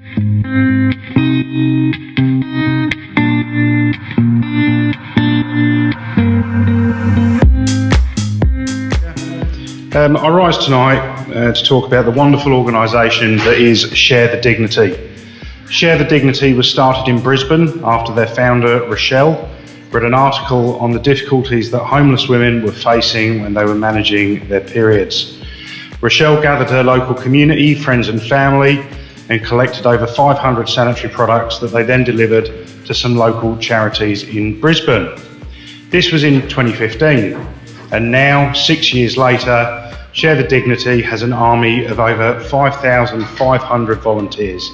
I rise tonight to talk about the wonderful organisation that is Share the Dignity. Share the Dignity was started in Brisbane after their founder, Rochelle, read an article on the difficulties that homeless women were facing when they were managing their periods. Rochelle gathered her local community, friends and family, and collected over 500 sanitary products that they then delivered to some local charities in Brisbane. This was in 2015, and now, 6 years later, Share the Dignity has an army of over 5,500 volunteers,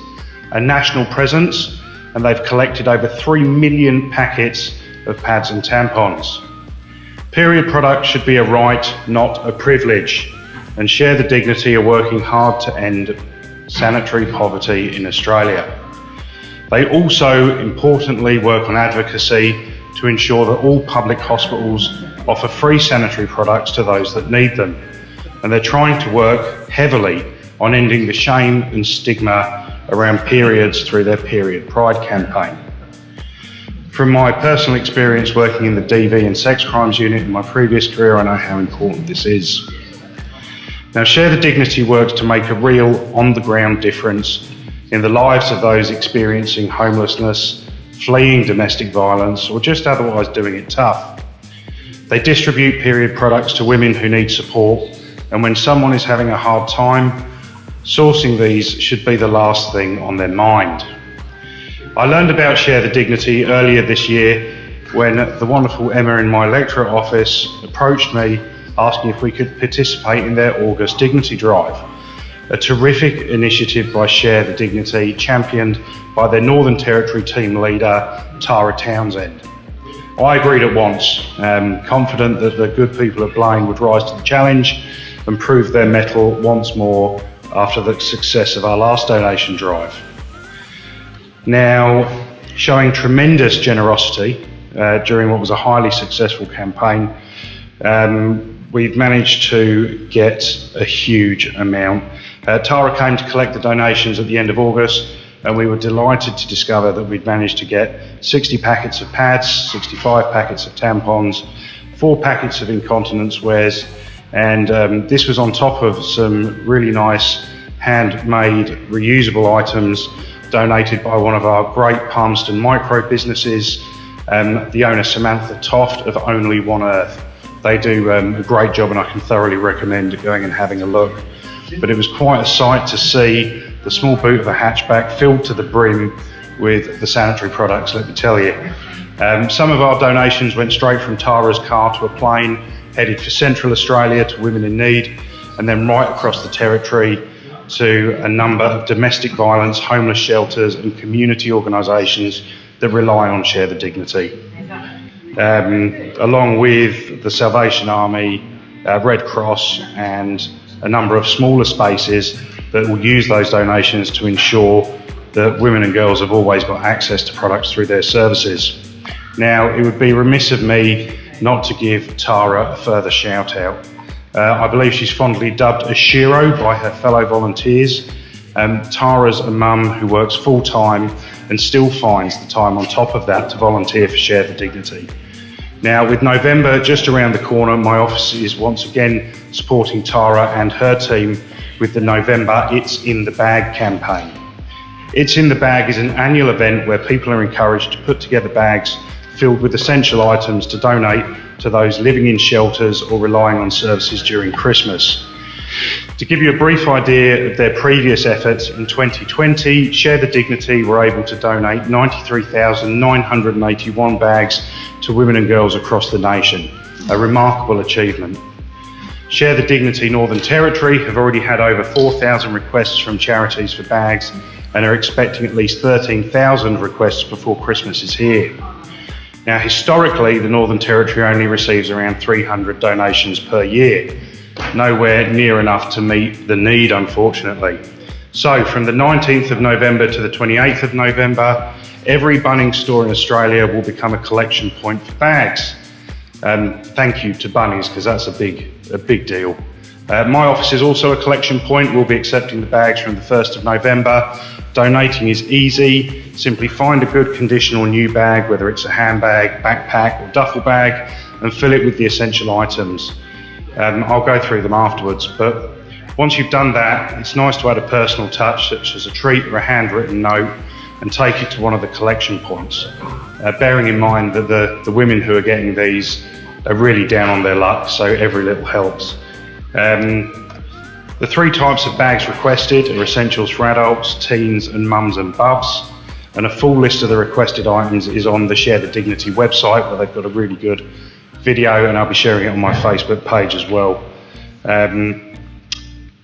a national presence, and they've collected over 3 million packets of pads and tampons. Period products should be a right, not a privilege, and Share the Dignity are working hard to end sanitary poverty in Australia. They also importantly work on advocacy to ensure that all public hospitals offer free sanitary products to those that need them. And they're trying to work heavily on ending the shame and stigma around periods through their Period Pride campaign. From my personal experience working in the DV and sex crimes unit in my previous career, I know how important this is. Now, Share the Dignity works to make a real on-the-ground difference in the lives of those experiencing homelessness, fleeing domestic violence, or just otherwise doing it tough. They distribute period products to women who need support, and when someone is having a hard time, sourcing these should be the last thing on their mind. I learned about Share the Dignity earlier this year when the wonderful Emma in my lecturate office approached me asking if we could participate in their August Dignity Drive, a terrific initiative by Share the Dignity championed by their Northern Territory team leader, Tara Townsend. I agreed at once, confident that the good people of Blaine would rise to the challenge and prove their mettle once more after the success of our last donation drive. Now, showing tremendous generosity during what was a highly successful campaign, we've managed to get a huge amount. Tara came to collect the donations at the end of August, and we were delighted to discover that we'd managed to get 60 packets of pads, 65 packets of tampons, 4 packets of incontinence wares, and this was on top of some really nice handmade reusable items donated by one of our great Palmerston micro businesses, the owner Samantha Toft of Only One Earth. They do a great job, and I can thoroughly recommend going and having a look. But it was quite a sight to see the small boot of a hatchback filled to the brim with the sanitary products, let me tell you. Some of our donations went straight from Tara's car to a plane headed for Central Australia to women in need, and then right across the territory to a number of domestic violence, homeless shelters and community organisations that rely on Share the Dignity. Along with the Salvation Army, Red Cross and a number of smaller spaces that will use those donations to ensure that women and girls have always got access to products through their services. Now, it would be remiss of me not to give Tara a further shout out. I believe she's fondly dubbed a Shiro by her fellow volunteers. Tara's a mum who works full time and still finds the time on top of that to volunteer for Share the Dignity. Now, with November just around the corner, my office is once again supporting Tara and her team with the November It's in the Bag campaign. It's in the Bag is an annual event where people are encouraged to put together bags filled with essential items to donate to those living in shelters or relying on services during Christmas. To give you a brief idea of their previous efforts, in 2020, Share the Dignity were able to donate 93,981 bags to women and girls across the nation, a remarkable achievement. Share the Dignity Northern Territory have already had over 4,000 requests from charities for bags and are expecting at least 13,000 requests before Christmas is here. Now, historically, the Northern Territory only receives around 300 donations per year, nowhere near enough to meet the need, unfortunately. So, from the 19th of November to the 28th of November, every Bunnings store in Australia will become a collection point for bags. Thank you to Bunnings, because that's a big deal. My office is also a collection point. We'll be accepting the bags from the 1st of November. Donating is easy. Simply find a good condition or new bag, whether it's a handbag, backpack or duffel bag, and fill it with the essential items. I'll go through them afterwards, but once you've done that, it's nice to add a personal touch, such as a treat or a handwritten note, and take it to one of the collection points. Bearing in mind that the women who are getting these are really down on their luck, so every little helps. The 3 types of bags requested are essentials for adults, teens and mums and bubs, and a full list of the requested items is on the Share the Dignity website, where they've got a really good video, and I'll be sharing it on my Facebook page as well.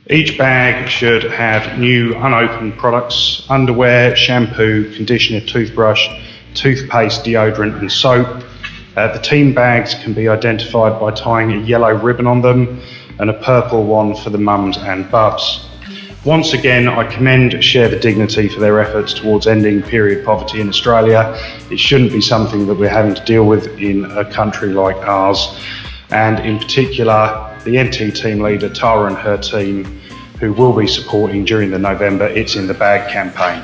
Each bag should have new unopened products: underwear, shampoo, conditioner, toothbrush, toothpaste, deodorant and soap. The team bags can be identified by tying a yellow ribbon on them and a purple one for the mums and bubs. Once again, I commend Share the Dignity for their efforts towards ending period poverty in Australia. It shouldn't be something that we're having to deal with in a country like ours. And in particular, the NT team leader, Tara, and her team, who will be supporting during the November It's in the Bag campaign.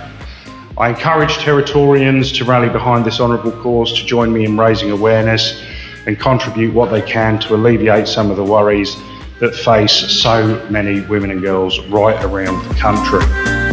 I encourage Territorians to rally behind this honourable cause, to join me in raising awareness and contribute what they can to alleviate some of the worries that face so many women and girls right around the country.